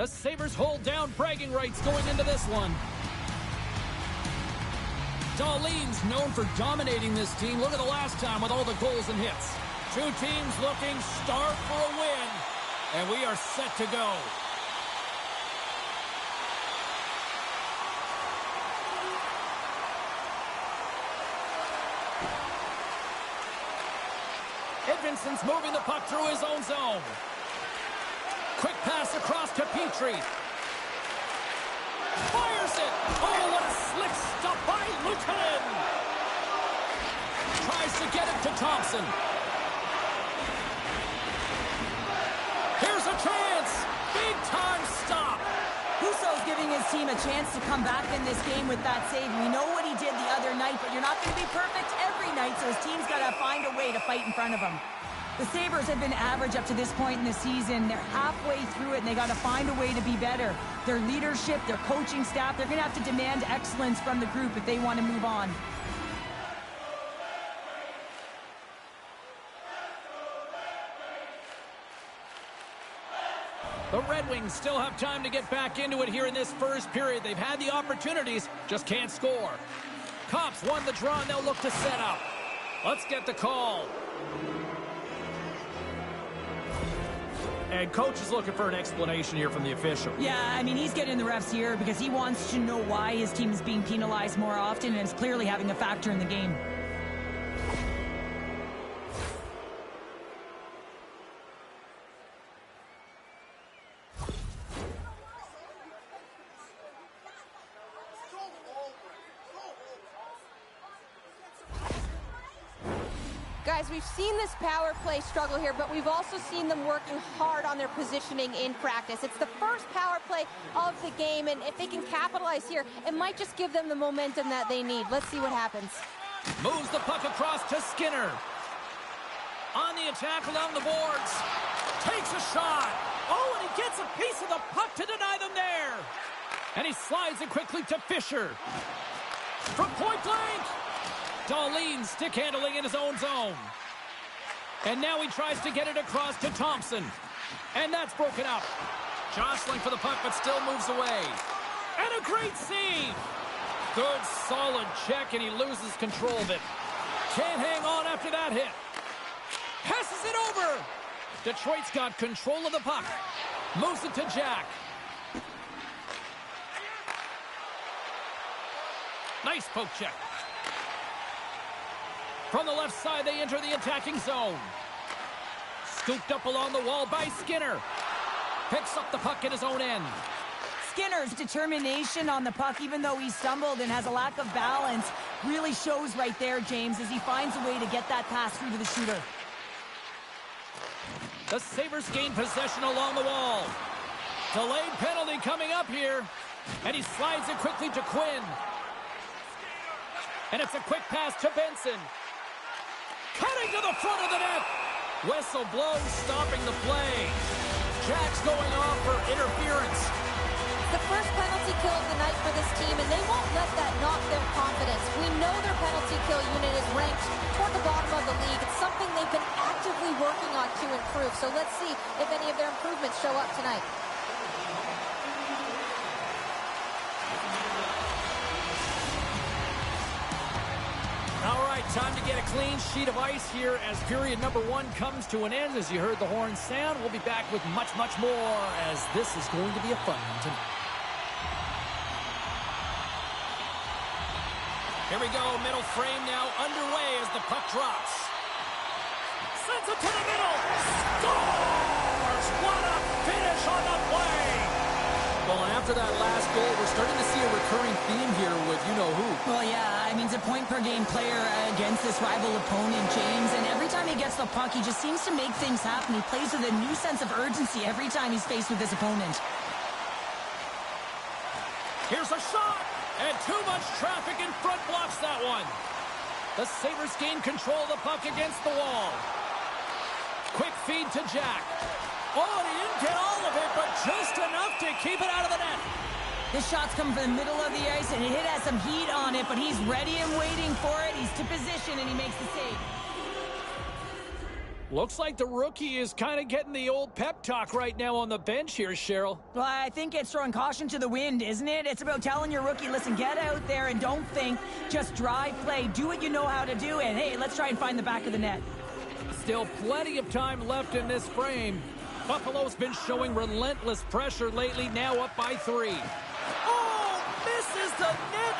The Sabres hold down bragging rights going into this one. Dahlin's known for dominating this team. Look at the last time with all the goals and hits. Two teams looking starved for a win. And we are set to go. Edvinson's moving the puck through his own zone. Quick pass across to Petrie. Fires it! Oh, what a slick stop by Luukkonen! Tries to get it to Thompson. Here's a chance! Big time stop! Husso's giving his team a chance to come back in this game with that save. We know what he did the other night, but you're not going to be perfect every night, so his team's got to find a way to fight in front of him. The Sabres have been average up to this point in the season. They're halfway through it, and they got to find a way to be better. Their leadership, their coaching staff, they're going to have to demand excellence from the group if they want to move on. The Red Wings still have time to get back into it here in this first period. They've had the opportunities, just can't score. Cops won the draw, and they'll look to set up. Let's get the call. And coach is looking for an explanation here from the official. Yeah, I mean, he's getting the refs here because he wants to know why his team is being penalized more often, and it's clearly having a factor in the game. Guys, we've seen this power play struggle here, but we've also seen them working hard on their positioning in practice. It's the first power play of the game, and if they can capitalize here, it might just give them the momentum that they need. Let's see what happens. Moves the puck across to Skinner. On the attack along the boards. Takes a shot. Oh, and he gets a piece of the puck to deny them there. And he slides it quickly to Fisher. From point blank. Dahlin stick handling in his own zone. And now he tries to get it across to Thompson. And that's broken up. Jostling for the puck, but still moves away. And a great save. Good, solid check, and he loses control of it. Can't hang on after that hit. Passes it over. Detroit's got control of the puck. Moves it to Jack. Nice poke check. From the left side, they enter the attacking zone. Scooped up along the wall by Skinner. Picks up the puck at his own end. Skinner's determination on the puck, even though he stumbled and has a lack of balance, really shows right there, James, as he finds a way to get that pass through to the shooter. The Sabres gain possession along the wall. Delayed penalty coming up here. And he slides it quickly to Quinn. And it's a quick pass to Benson. Cutting to the front of the net. Whistle blows, stopping the play. Jack's going off for interference. The first penalty kill of the night for this team, and they won't let that knock their confidence. We know their penalty kill unit is ranked toward the bottom of the league. It's something they've been actively working on to improve. So let's see if any of their improvements show up tonight. All right, time to get a clean sheet of ice here as period number one comes to an end. As you heard the horn sound, we'll be back with much, much more as this is going to be a fun one tonight. Here we go, middle frame now underway as the puck drops. Sends it to the middle. Scores! What a finish on the play! Well, after that last goal, we're starting to see a recurring theme here with you-know-who. Well, yeah, I mean, he's a point-per-game player against this rival opponent, James, and every time he gets the puck, he just seems to make things happen. He plays with a new sense of urgency every time he's faced with this opponent. Here's a shot, and too much traffic in front blocks that one. The Sabres gain control of the puck against the wall. Quick feed to Jack. Oh, and he didn't get all of it, but just enough to keep it out of the net. This shot's coming from the middle of the ice, and it has some heat on it, but he's ready and waiting for it. He's to position, and he makes the save. Looks like the rookie is kind of getting the old pep talk right now on the bench here, Cheryl. Well, I think it's throwing caution to the wind, isn't it? It's about telling your rookie, listen, get out there and don't think. Just drive, play, do what you know how to do, and hey, let's try and find the back of the net. Still plenty of time left in this frame. Buffalo's been showing relentless pressure lately, now up by 3. Oh, misses the net.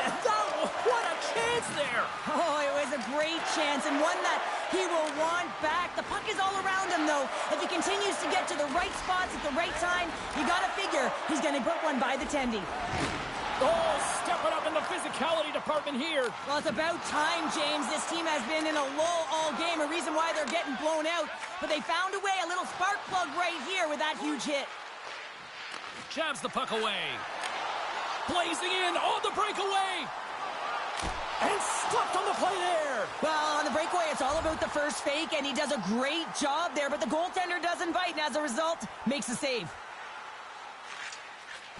What a chance there. Oh, it was a great chance and one that he will want back. The puck is all around him, though. If he continues to get to the right spots at the right time, you got to figure he's going to put one by the tendy. Oh, stepping up in the physicality department here. Well, it's about time, James. This team has been in a lull all game, a reason why they're getting blown out. But they found a way, a little spark plug right here with that huge hit. Jabs the puck away. Blazing in on the breakaway. And stopped on the play there. Well, on the breakaway, it's all about the first fake, and he does a great job there, but the goaltender doesn't bite, and as a result, makes a save.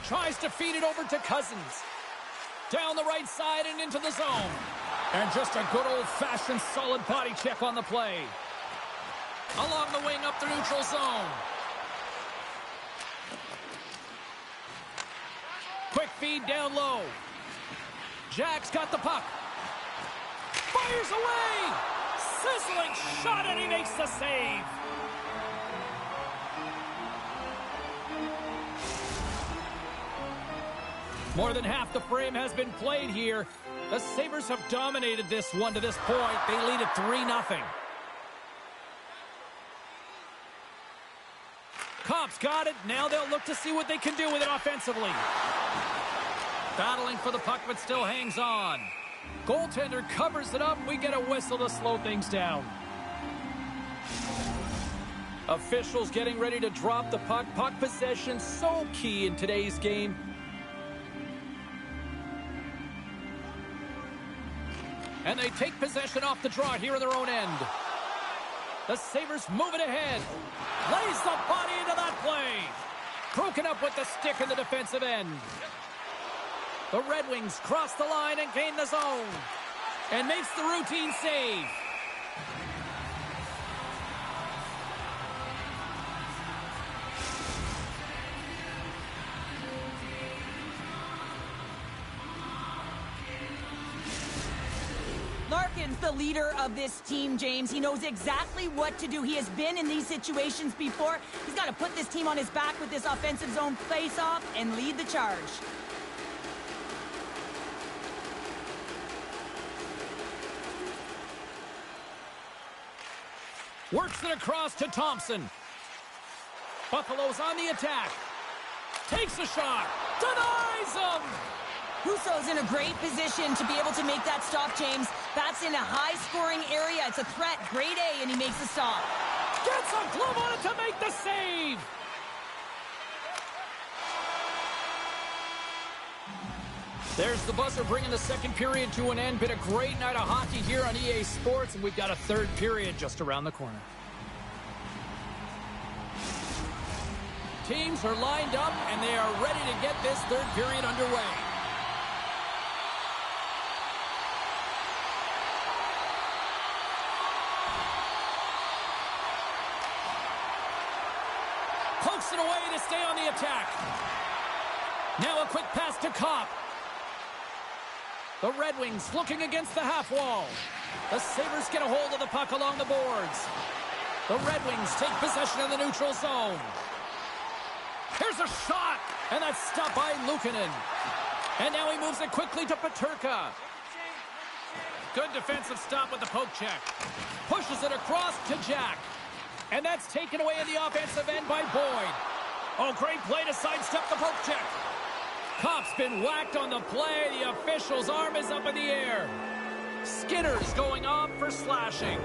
Tries to feed it over to Cousins. Down the right side and into the zone. And just a good old-fashioned solid body check on the play. Along the wing up the neutral zone. Quick feed down low. Jack's got the puck. Fires away! Sizzling shot, and he makes the save. More than half the frame has been played here. The Sabres have dominated this one to this point. They lead at 3-0. Cops got it. Now they'll look to see what they can do with it offensively. Battling for the puck, but still hangs on. Goaltender covers it up. We get a whistle to slow things down. Officials getting ready to drop the puck. Puck possession so key in today's game. And they take possession off the draw here in their own end. The Sabres move it ahead. Lays the body into that play. Broken up with the stick in the defensive end. The Red Wings cross the line and gain the zone. And makes the routine save. Larkin's the leader of this team, James. He knows exactly what to do. He has been in these situations before. He's got to put this team on his back with this offensive zone face-off and lead the charge. Works it across to Thompson. Buffalo's on the attack. Takes a shot. Denies him. Husso's in a great position to be able to make that stop, James. That's in a high-scoring area. It's a threat. Grade A, and he makes the stop. Gets a glove on it to make the save. There's the buzzer bringing the second period to an end. Been a great night of hockey here on EA Sports, and we've got a third period just around the corner. Teams are lined up, and they are ready to get this third period underway. Pokes it away to stay on the attack. Now a quick pass to Kopp. The Red Wings looking against the half wall. The Sabres get a hold of the puck along the boards. The Red Wings take possession of the neutral zone. Here's a shot, and that's stopped by Luukkonen. And now he moves it quickly to Peterka. Good defensive stop with the poke check. Pushes it across to Jack. And that's taken away in the offensive end by Boyd. Oh, great play to sidestep the poke check. Kopp's been whacked on the play. The official's arm is up in the air. Skinner's going off for slashing.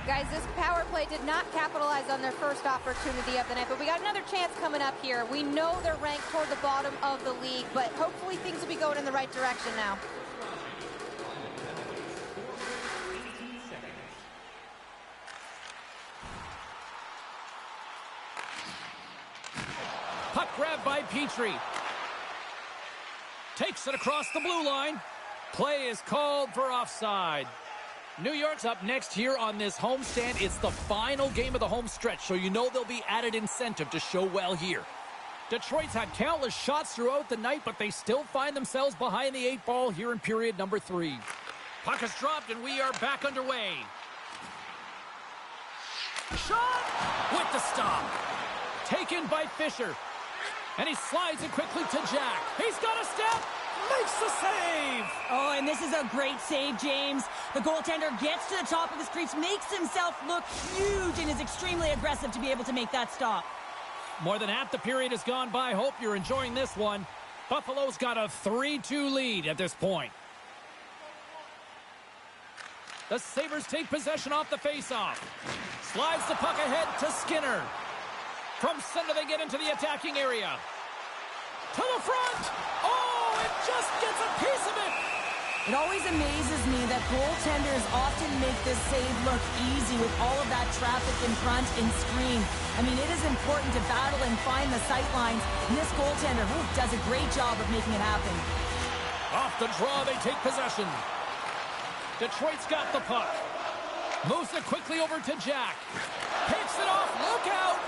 Guys, this power play did not capitalize on their first opportunity of the night, but we got another chance coming up here. We know they're ranked toward the bottom of the league, but hopefully things will be going in the right direction now. by Petrie. Takes it across the blue line. Play is called for offside. New York's up next here on this homestand. It's the final game of the home stretch, so you know there'll be added incentive to show well here. Detroit's had countless shots throughout the night, but they still find themselves behind the 8 ball here in period number 3. Puck is dropped, and we are back underway. Shot with the stop. Taken by Fisher. And he slides it quickly to Jack. He's got a step. Makes the save. Oh, and this is a great save, James. The goaltender gets to the top of his crease, makes himself look huge, and is extremely aggressive to be able to make that stop. More than half the period has gone by. Hope you're enjoying this one. Buffalo's got a 3-2 lead at this point. The Sabres take possession off the faceoff. Slides the puck ahead to Skinner. From center, they get into the attacking area. To the front. Oh, it just gets a piece of it. It always amazes me that goaltenders often make this save look easy with all of that traffic in front and screen. I mean, it is important to battle and find the sight lines, and this goaltender does a great job of making it happen. Off the draw, they take possession. Detroit's got the puck. Moves it quickly over to Jack. Picks it off. Look out.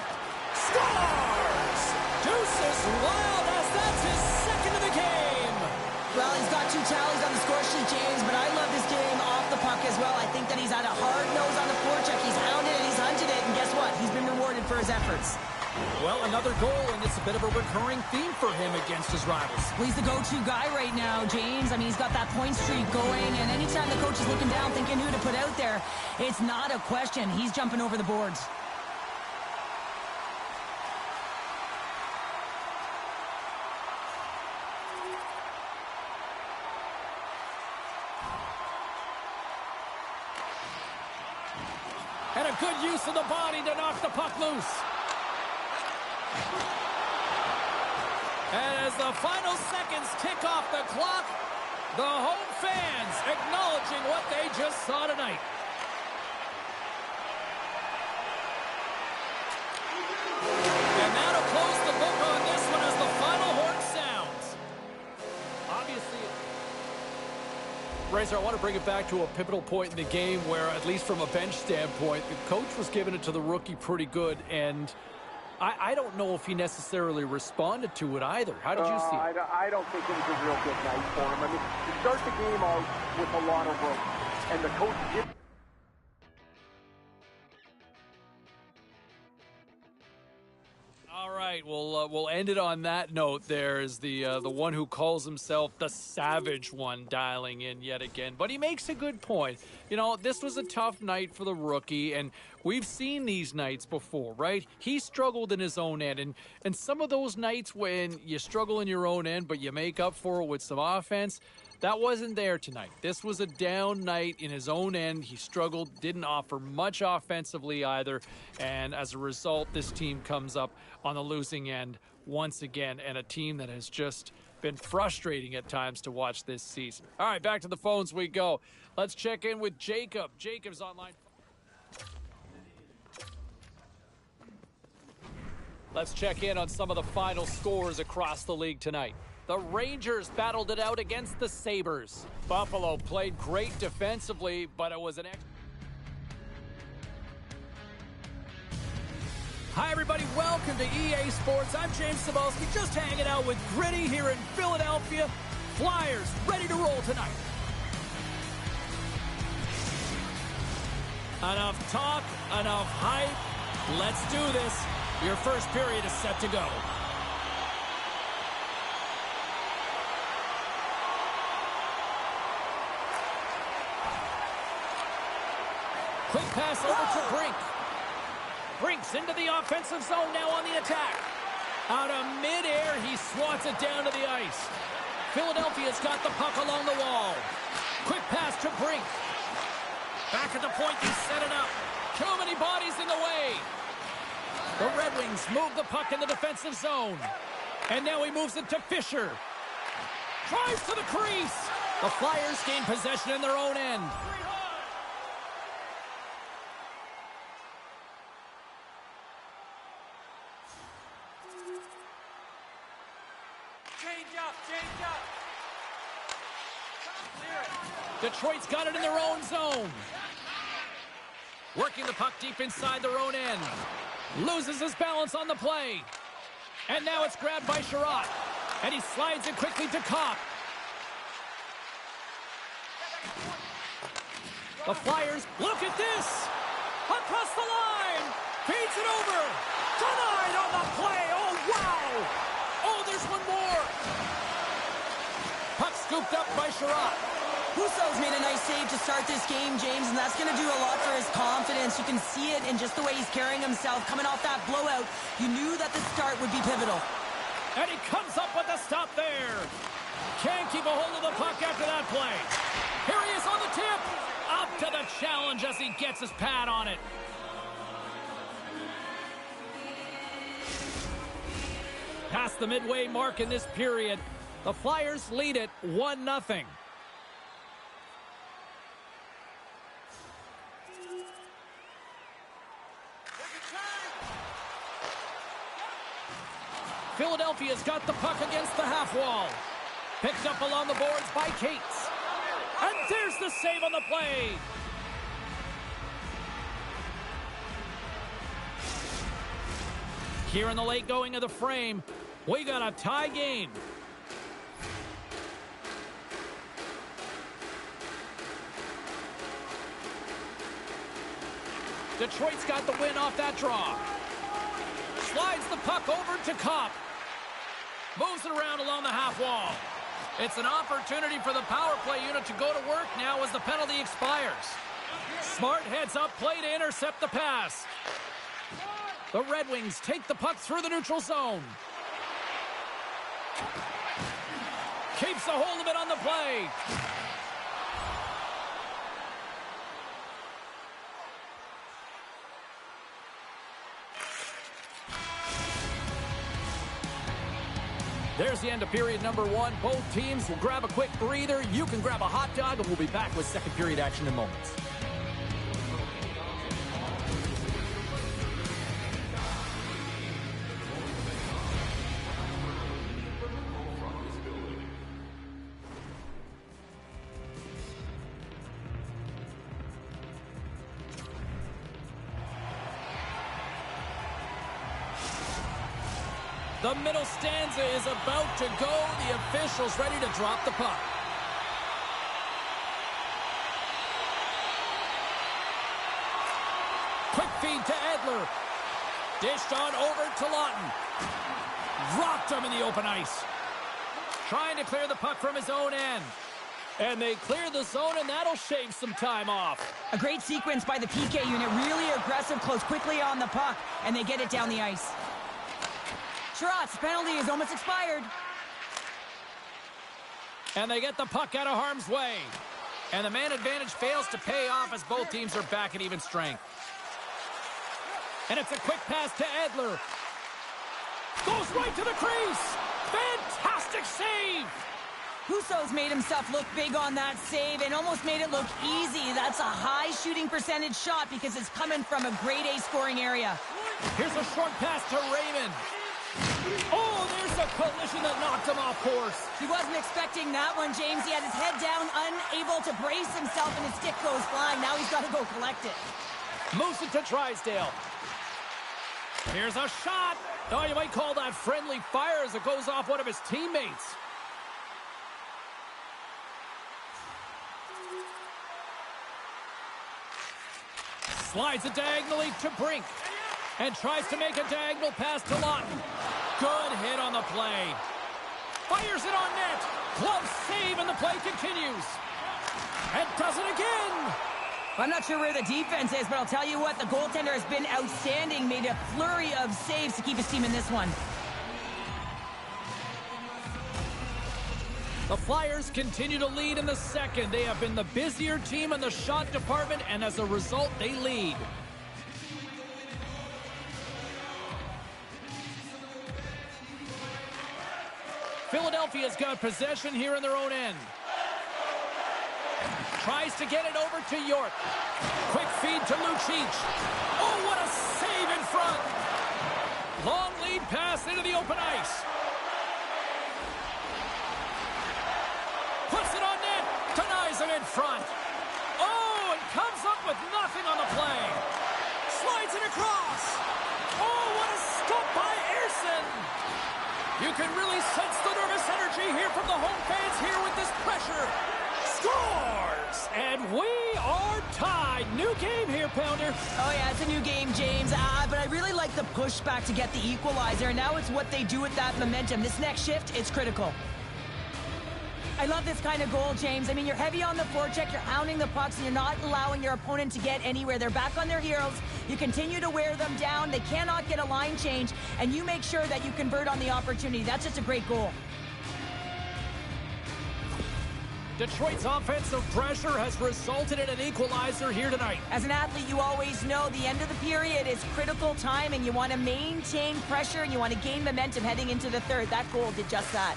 Scores! Deuces Wild as that's his second of the game. Well, he's got 2 tallies on the score sheet, James, but I love his game off the puck as well. I think that he's had a hard nose on the forecheck. He's hounded it, he's hunted it, and guess what? He's been rewarded for his efforts. Well, another goal, and it's a bit of a recurring theme for him against his rivals. Well, he's the go-to guy right now, James. I mean, he's got that point streak going, and anytime the coach is looking down thinking who to put out there, it's not a question. He's jumping over the boards. And a good use of the body to knock the puck loose. And as the final seconds tick off the clock, the home fans acknowledging what they just saw tonight. And that'll close the book on this one as the final horn sounds. Obviously, Razor, I want to bring it back to a pivotal point in the game where, at least from a bench standpoint, the coach was giving it to the rookie pretty good, and I don't know if he necessarily responded to it either. How did you see it? I don't think it was a real good night for him. I mean, you start the game out with a lot of room, and the coach did. All right, we'll end it on that note. There's the one who calls himself the Savage one dialing in yet again. But he makes a good point. You know, this was a tough night for the rookie, and we've seen these nights before, right? He struggled in his own end, and some of those nights when you struggle in your own end, but you make up for it with some offense, that wasn't there tonight. This was a down night in his own end. He struggled, didn't offer much offensively either, and as a result, this team comes up on the losing end once again, and a team that has just been frustrating at times to watch this season. All right, back to the phones we go. Let's check in with Jacob. Jacob's online. Let's check in on some of the final scores across the league tonight. The Rangers battled it out against the Sabres. Buffalo played great defensively, but it was an Hi, everybody. Welcome to EA Sports. I'm James Cebulski, just hanging out with Gritty here in Philadelphia. Flyers ready to roll tonight. Enough talk, enough hype. Let's do this. Your first period is set to go. Quick pass over to Brink. Brink's into the offensive zone now on the attack. Out of midair, he swats it down to the ice. Philadelphia's got the puck along the wall. Quick pass to Brink. Back at the point, he set it up. Too many bodies in the way. The Red Wings move the puck in the defensive zone. And now he moves it to Fisher. Drives to the crease. The Flyers gain possession in their own end. Detroit's got it in their own zone. Working the puck deep inside their own end. Loses his balance on the play. And now it's grabbed by Sherratt. And he slides it quickly to Kopp. The Flyers, look at this! Across the line! Feeds it over! Denied on the play! Oh, wow! Oh, there's one more! Puck scooped up by Sherratt. Husso's made a nice save to start this game, James, and that's going to do a lot for his confidence. You can see it in just the way he's carrying himself. Coming off that blowout, you knew that the start would be pivotal. And he comes up with the stop there. Can't keep a hold of the puck after that play. Here he is on the tip. Up to the challenge as he gets his pad on it. Past the midway mark in this period, the Flyers lead it 1-0. Philadelphia's got the puck against the half wall. Picked up along the boards by Cates. And there's the save on the play. Here in the late going of the frame, we got a tie game. Detroit's got the win off that draw. Slides the puck over to Kopp. Moves it around along the half wall. It's an opportunity for the power play unit to go to work now as the penalty expires. Smart heads up play to intercept the pass. The Red Wings take the puck through the neutral zone. Keeps a hold of it on the play. There's the end of period number one. Both teams will grab a quick breather. You can grab a hot dog, and we'll be back with second period action in moments. The middle stanza is about to go. The official's ready to drop the puck. Quick feed to Edler. Dished on over to Lawton. Rocked him in the open ice. Trying to clear the puck from his own end. And they clear the zone, and that'll shave some time off. A great sequence by the PK unit. Really aggressive, close quickly on the puck, and they get it down the ice. Sherratt's penalty is almost expired. And they get the puck out of harm's way. And the man advantage fails to pay off as both teams are back at even strength. And it's a quick pass to Edler. Goes right to the crease. Fantastic save. Husso's made himself look big on that save and almost made it look easy. That's a high shooting percentage shot because it's coming from a grade A scoring area. Here's a short pass to Raymond. Oh, there's a collision that knocked him off course. He wasn't expecting that one, James. He had his head down, unable to brace himself, and his stick goes flying. Now he's got to go collect it. Moves it to Drysdale. Here's a shot. Oh, you might call that friendly fire as it goes off one of his teammates. Slides it diagonally to Brink. And tries to make a diagonal pass to Lawton. Good hit on the play. Fires it on net. Close save, and the play continues. And does it again. I'm not sure where the defense is, but I'll tell you what, the goaltender has been outstanding. Made a flurry of saves to keep his team in this one. The Flyers continue to lead in the second. They have been the busier team in the shot department, and as a result, they lead. Philadelphia's got possession here in their own end. Tries to get it over to York. Quick feed to Lucic. Oh, what a save in front. Long lead pass into the open ice. front. Oh, and comes up with nothing on the play. Slides it across. Oh, what a stop by Ersson. You can really sense the nervous energy here from the home fans here with this pressure. Scores! And we are tied. New game here, Pounder. Oh, yeah, it's a new game, James. But I really like the pushback to get the equalizer. And now it's what they do with that momentum. This next shift, it's critical. I love this kind of goal, James. I mean, you're heavy on the forecheck, you're hounding the pucks, and you're not allowing your opponent to get anywhere. They're back on their heels. You continue to wear them down. They cannot get a line change, and you make sure that you convert on the opportunity. That's just a great goal. Detroit's offensive pressure has resulted in an equalizer here tonight. As an athlete, you always know the end of the period is critical time, and you want to maintain pressure, and you want to gain momentum heading into the third. That goal did just that.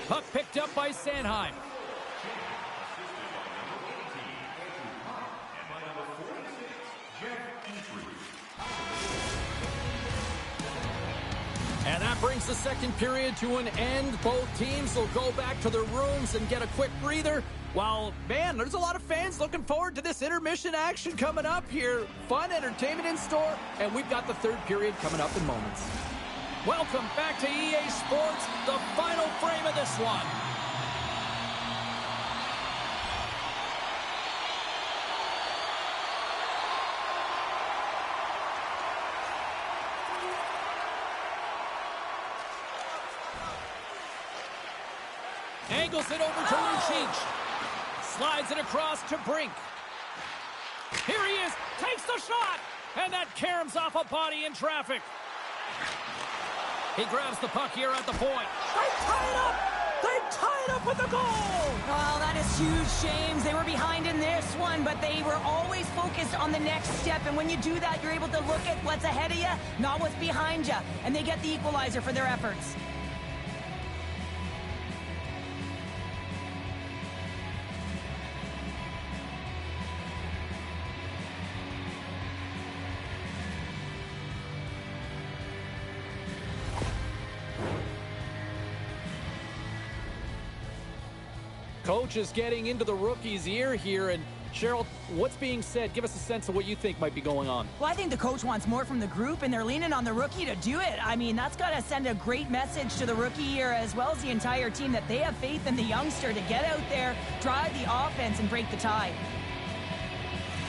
Puck picked up by Sanheim. And that brings the second period to an end. Both teams will go back to their rooms and get a quick breather. While, man, there's a lot of fans looking forward to this intermission action coming up here. Fun entertainment in store, and we've got the third period coming up in moments. Welcome back to EA Sports, the final frame of this one. Angles it over to Lucic. Slides it across to Brink. Here he is, takes the shot, and that caroms off a body in traffic. He grabs the puck here at the point. They tie it up! They tie it up with the goal! Well, that is huge, James. They were behind in this one, but they were always focused on the next step. And when you do that, you're able to look at what's ahead of you, not what's behind you. And they get the equalizer for their efforts. Coach is getting into the rookie's ear here, and Cheryl, what's being said? Give us a sense of what you think might be going on. Well, I think the coach wants more from the group, and they're leaning on the rookie to do it. I mean, that's got to send a great message to the rookie here, as well as the entire team, that they have faith in the youngster to get out there, drive the offense, and break the tie.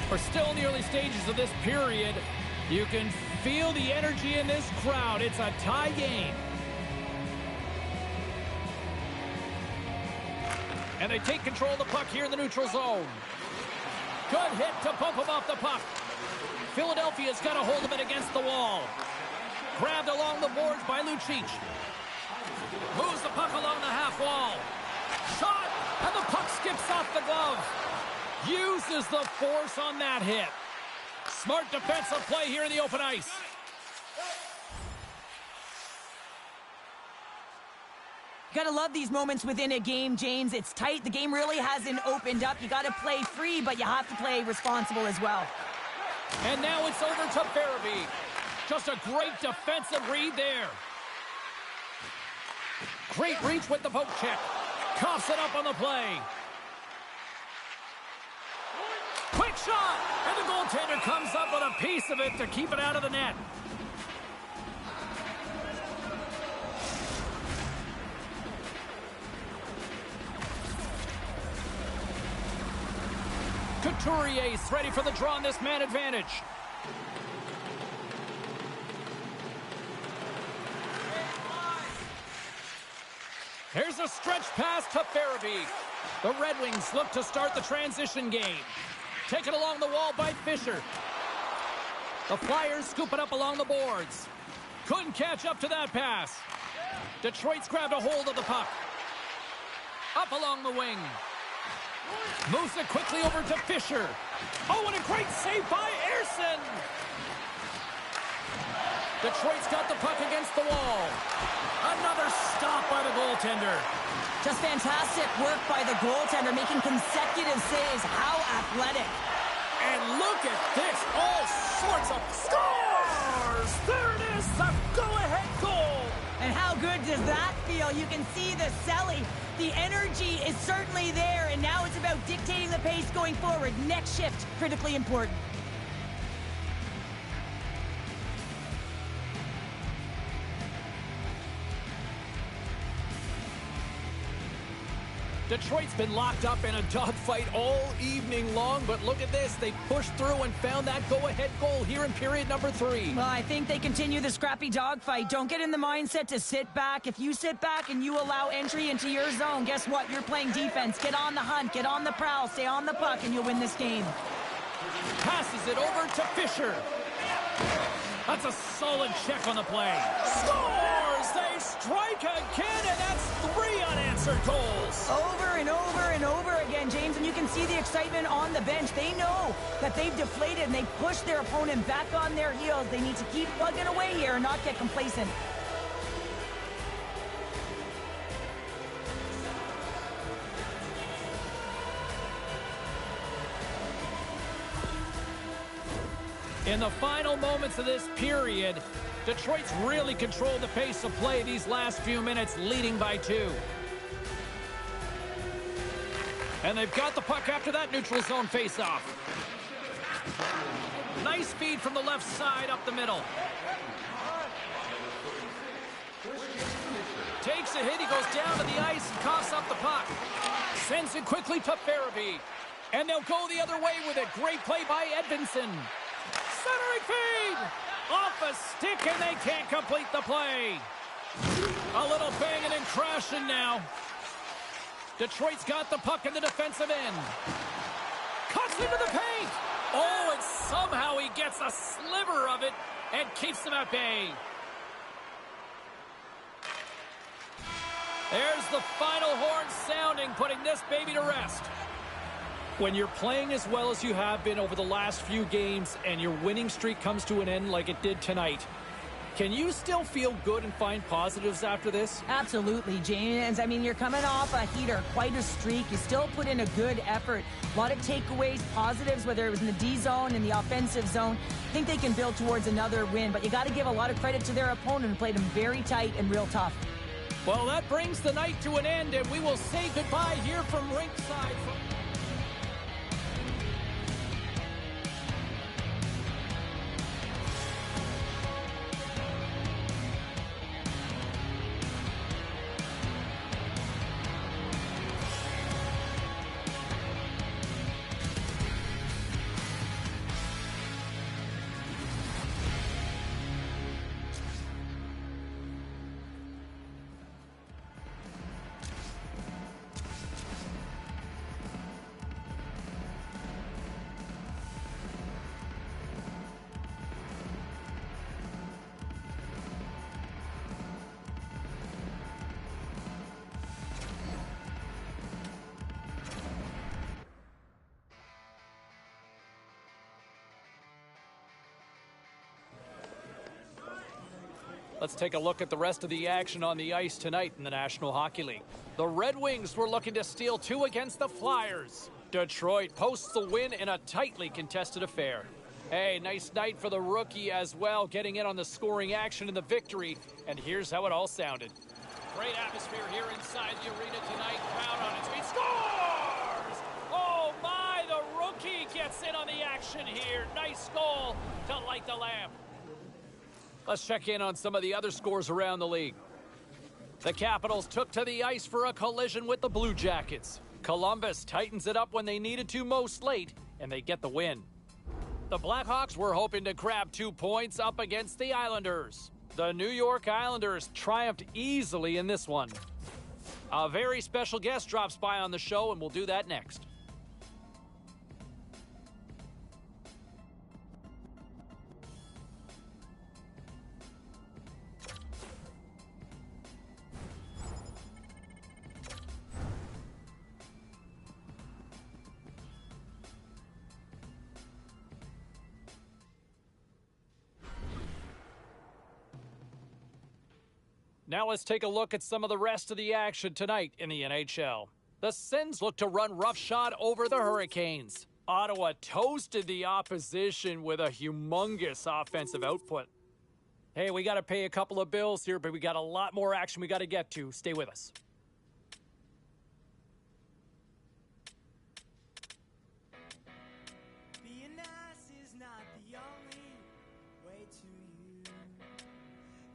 We're still in the early stages of this period. You can feel the energy in this crowd. It's a tie game. And they take control of the puck here in the neutral zone. Good hit to bump him off the puck. Philadelphia's got a hold of it against the wall. Grabbed along the boards by Lucic. Moves the puck along the half wall. Shot, and the puck skips off the glove. Uses the force on that hit. Smart defensive play here in the open ice. You gotta love these moments within a game, James. It's tight. The game really hasn't opened up. You gotta play free, but you have to play responsible as well. And now it's over to Farabee. Just a great defensive read there. Great reach with the poke check. Coughs it up on the play. Quick shot! And the goaltender comes up with a piece of it to keep it out of the net. Couturier's ready for the draw on this man advantage. Here's a stretch pass to Farabee. The Red Wings look to start the transition game. Taken along the wall by Fisher. The Flyers scoop it up along the boards. Couldn't catch up to that pass. Detroit's grabbed a hold of the puck. Up along the wing. Moves it quickly over to Fisher. Oh, and a great save by Ersson. Detroit's got the puck against the wall. Another stop by the goaltender. Just fantastic work by the goaltender, making consecutive saves. How athletic. And look at this. All sorts of scores. There it is, the go-ahead goal. And how good does that feel? Well, you can see the Selly. The energy is certainly there, and now it's about dictating the pace going forward. Next shift, critically important. Detroit's been locked up in a dogfight all evening long, but look at this. They pushed through and found that go-ahead goal here in period number 3. Well, I think they continue the scrappy dogfight. Don't get in the mindset to sit back. If you sit back and you allow entry into your zone, guess what? You're playing defense. Get on the hunt, get on the prowl, stay on the puck, and you'll win this game. Passes it over to Fisher. That's a solid check on the play. Scores! They strike again, and that's 3 unanswered goals. Over and over and over again, James, and you can see the excitement on the bench. They know that they've deflated, and they push their opponent back on their heels. They need to keep plugging away here and not get complacent. In the final moments of this period, Detroit's really controlled the pace of play these last few minutes, leading by 2. And they've got the puck after that neutral zone faceoff. Nice feed from the left side up the middle. Takes a hit, he goes down to the ice and coughs up the puck. Sends it quickly to Farabee. And they'll go the other way with it. Great play by Edvinsson. Centering feed! Off a stick, and they can't complete the play. A little banging and crashing now. Detroit's got the puck in the defensive end. Cuts into the paint! Oh, and somehow he gets a sliver of it and keeps them at bay. There's the final horn sounding, putting this baby to rest. When you're playing as well as you have been over the last few games and your winning streak comes to an end like it did tonight, can you still feel good and find positives after this? Absolutely, James. I mean, you're coming off a heater, quite a streak. You still put in a good effort. A lot of takeaways, positives, whether it was in the D zone, in the offensive zone. I think they can build towards another win, but you got to give a lot of credit to their opponent who played them very tight and real tough. Well, that brings the night to an end, and we will say goodbye here from ringside. Let's take a look at the rest of the action on the ice tonight in the National Hockey League. The Red Wings were looking to steal 2 against the Flyers. Detroit posts the win in a tightly contested affair. Hey, nice night for the rookie as well, getting in on the scoring action in the victory. And here's how it all sounded. Great atmosphere here inside the arena tonight. Crowd on its feet. Scores! Oh my, the rookie gets in on the action here. Nice goal to light the lamp. Let's check in on some of the other scores around the league. The Capitals took to the ice for a collision with the Blue Jackets. Columbus tightens it up when they needed to most late, and they get the win. The Blackhawks were hoping to grab 2 points up against the Islanders. The New York Islanders triumphed easily in this one. A very special guest drops by on the show, and we'll do that next. Now let's take a look at some of the rest of the action tonight in the NHL. The Sens look to run roughshod over the Hurricanes. Ottawa toasted the opposition with a humongous offensive output. Hey, we got to pay a couple of bills here, but we got a lot more action we got to get to. Stay with us. Being nice is not the only way to you.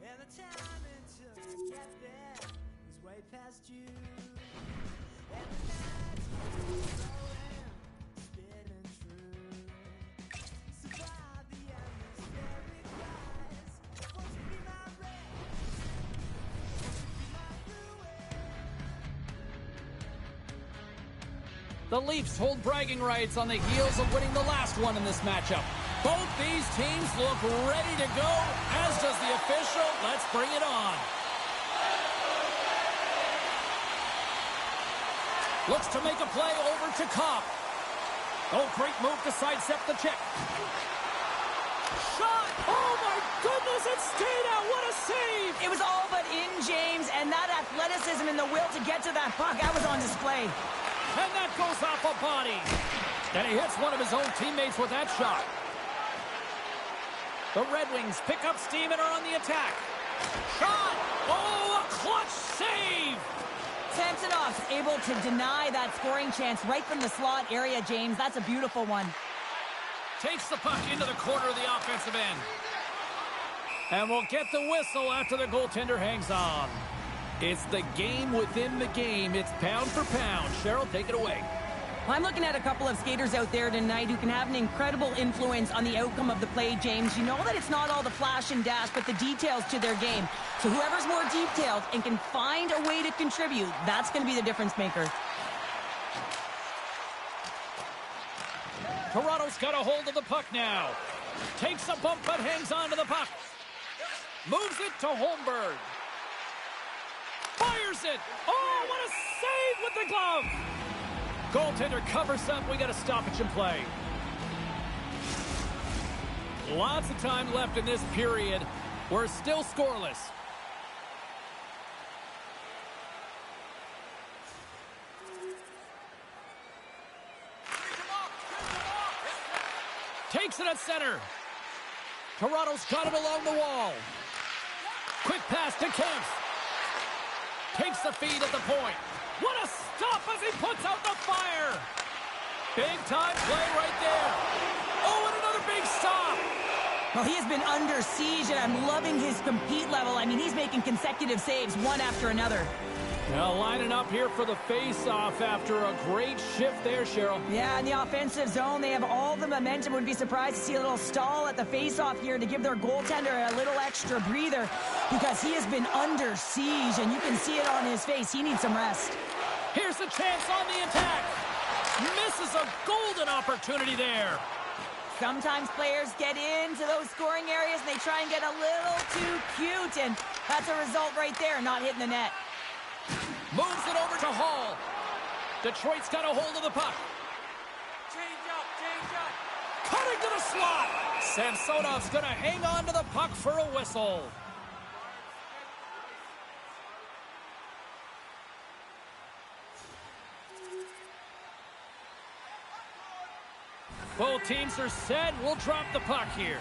And the time it took to get there is way past you. And the nights keep going, spinning true. Survive the atmospheric rise. Won't you be my red? Won't you be my ruin? The Leafs hold bragging rights on the heels of winning the last one in this matchup. Both these teams look ready to go, as does the official. Let's bring it on. Looks to make a play over to Copp. Oh, great move to sidestep the check. Shot! Oh, my goodness, it stayed out. What a save! It was all but in, James, and that athleticism and the will to get to that puck, that was on display. And that goes off a body. And he hits one of his own teammates with that shot. The Red Wings pick up steam and are on the attack. Shot! Oh, a clutch save! Samsonov's able to deny that scoring chance right from the slot area, James. That's a beautiful one. Takes the puck into the corner of the offensive end. And we'll get the whistle after the goaltender hangs on. It's the game within the game. It's pound for pound. Cheryl, take it away. I'm looking at a couple of skaters out there tonight who can have an incredible influence on the outcome of the play, James. You know that it's not all the flash and dash, but the details to their game. So whoever's more detailed and can find a way to contribute, that's going to be the difference maker. Toronto's got a hold of the puck now. Takes a bump but hangs on to the puck. Moves it to Holmberg. Fires it. Oh, what a save with the glove. Goaltender covers up. We got a stoppage in play. Lots of time left in this period. We're still scoreless. Takes it at center. Toronto's got it along the wall. Quick pass to Kempf. Takes the feed at the point. What a stop as he puts out the fire. Big time play right there. Oh, and another big stop. Well, he has been under siege, and I'm loving his compete level. I mean, he's making consecutive saves, one after another. Now lining up here for the face-off after a great shift there, Cheryl. Yeah, in the offensive zone, they have all the momentum. Would be surprised to see a little stall at the face-off here to give their goaltender a little extra breather because he has been under siege, and you can see it on his face. He needs some rest. Here's a chance on the attack. Misses a golden opportunity there. Sometimes players get into those scoring areas, and they try and get a little too cute, and that's a result right there, not hitting the net. Moves it over to Hall. Detroit's got a hold of the puck. Change up. Cutting to the slot. Samsonov's going to hang on to the puck for a whistle. Both teams are set. We'll drop the puck here.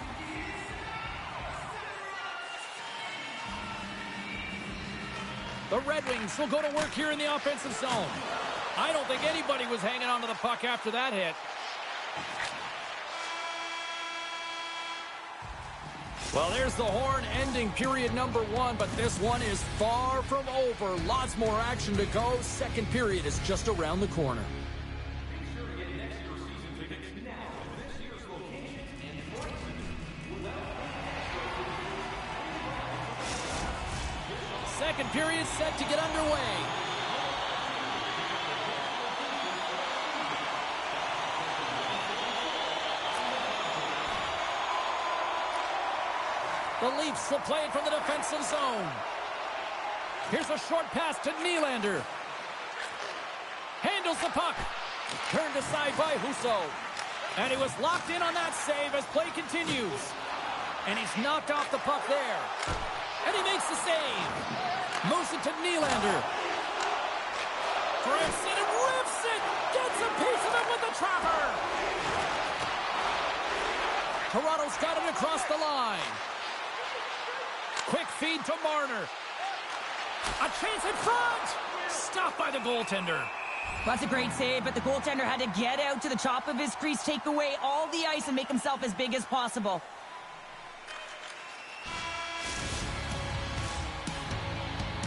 The Red Wings will go to work here in the offensive zone. I don't think anybody was hanging on to the puck after that hit. Well, there's the horn ending period number 1, but this one is far from over. Lots more action to go. Second period is just around the corner. Second period set to get underway. The Leafs will play it from the defensive zone. Here's a short pass to Nylander. Handles the puck. Turned aside by Husso. And he was locked in on that save as play continues. And he's knocked off the puck there. And he makes the save. Moves it to Nylander. Grips it and rips it. Gets a piece of it with the trapper. Toronto's got it across the line. Quick feed to Marner. A chance in front. Stopped by the goaltender. That's a great save, but the goaltender had to get out to the top of his crease, take away all the ice, and make himself as big as possible.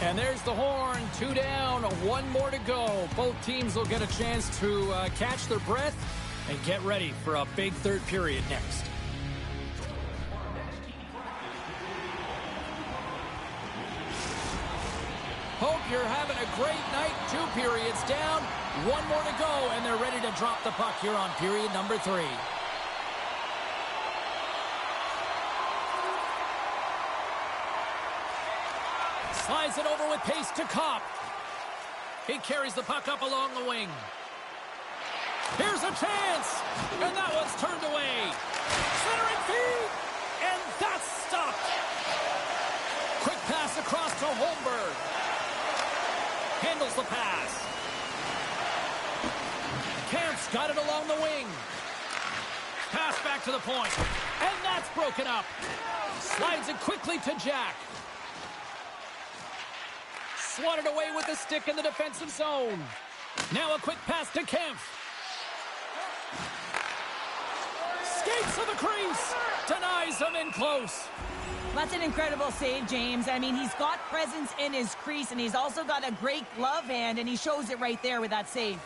And there's the horn. 2 down, 1 more to go. Both teams will get a chance to catch their breath and get ready for a big third period next. Hope you're having a great night. 2 periods down, 1 more to go, and they're ready to drop the puck here on period number 3. Slides it over with pace to Kopp. He carries the puck up along the wing. Here's a chance, and that one's turned away. Centering feed, and that's stopped. Quick pass across to Holmberg. Handles the pass. Kampf's got it along the wing. Pass back to the point, and that's broken up. Slides it quickly to Jack. Swatted away with the stick in the defensive zone. Now a quick pass to Kampf. Skates to the crease. Denies him in close. That's an incredible save, James. I mean, he's got presence in his crease, and he's also got a great glove hand, and he shows it right there with that save.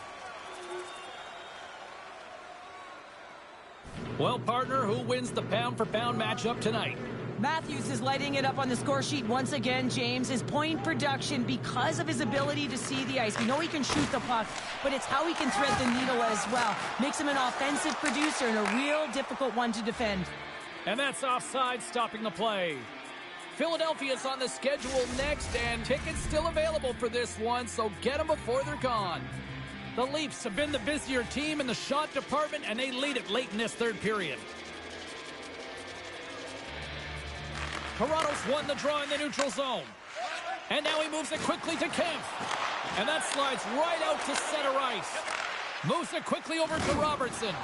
Well, partner, who wins the pound-for-pound matchup tonight? Matthews is lighting it up on the score sheet once again, James. His point production, because of his ability to see the ice. We know he can shoot the puck, but it's how he can thread the needle as well. Makes him an offensive producer and a real difficult one to defend. And that's offside, stopping the play. Philadelphia's on the schedule next, and tickets still available for this one, so get them before they're gone. The Leafs have been the busier team in the shot department, and they lead it late in this third period. Toronto's won the draw in the neutral zone. And now he moves it quickly to Kampf. And that slides right out to center ice. Moves it quickly over to Robertson.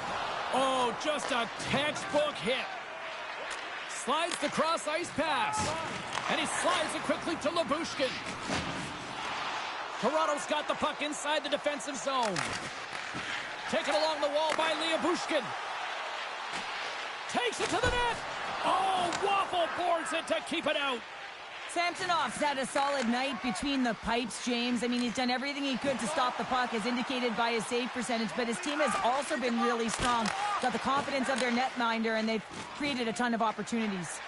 Oh, just a textbook hit. Slides the cross-ice pass. And he slides it quickly to Lyubushkin. Toronto's got the puck inside the defensive zone. Taken along the wall by Lyubushkin. Takes it to the net. Oh, Waffle boards it to keep it out. Samsonov's had a solid night between the pipes, James. I mean, he's done everything he could to stop the puck, as indicated by his save percentage, but his team has also been really strong. Got the confidence of their netminder, and they've created a ton of opportunities.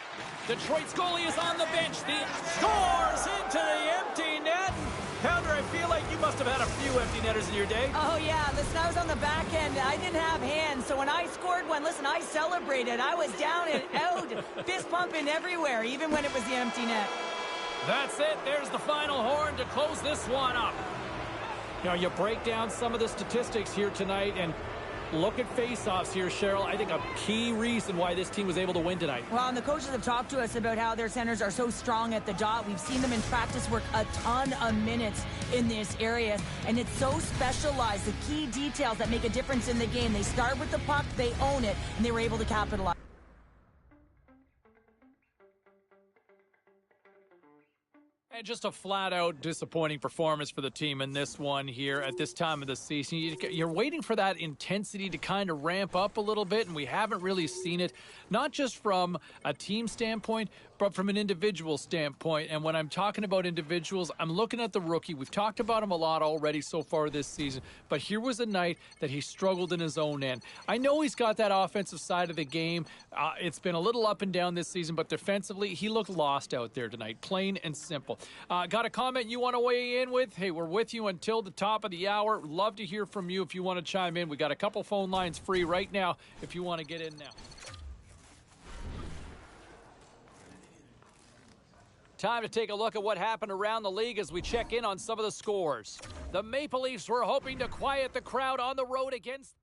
Detroit's goalie is on the bench. The scores into the empty net. Pounder, I feel like you must have had a few empty netters in your day. Oh, yeah. Listen, I was on the back end. I didn't have hands, so when I scored one, listen, I celebrated. I was down and out, fist pumping everywhere, even when it was the empty net. That's it. There's the final horn to close this one up. You know, you break down some of the statistics here tonight, and look at face-offs here, Cheryl. I think a key reason why this team was able to win tonight. Well, and the coaches have talked to us about how their centers are so strong at the dot. We've seen them in practice work a ton of minutes in this area, and it's so specialized. The key details that make a difference in the game. They start with the puck, they own it, and they were able to capitalize. And just a flat-out disappointing performance for the team in this one here at this time of the season. You're waiting for that intensity to kind of ramp up a little bit, and we haven't really seen it, not just from a team standpoint, but from an individual standpoint. And when I'm talking about individuals, I'm looking at the rookie. We've talked about him a lot already so far this season, but here was a night that he struggled in his own end. I know he's got that offensive side of the game. It's been a little up and down this season, but defensively, he looked lost out there tonight, plain and simple. Got a comment you want to weigh in with? Hey, we're with you until the top of the hour. Love to hear from you if you want to chime in. We got a couple phone lines free right now if you want to get in now. Time to take a look at what happened around the league as we check in on some of the scores. The Maple Leafs were hoping to quiet the crowd on the road against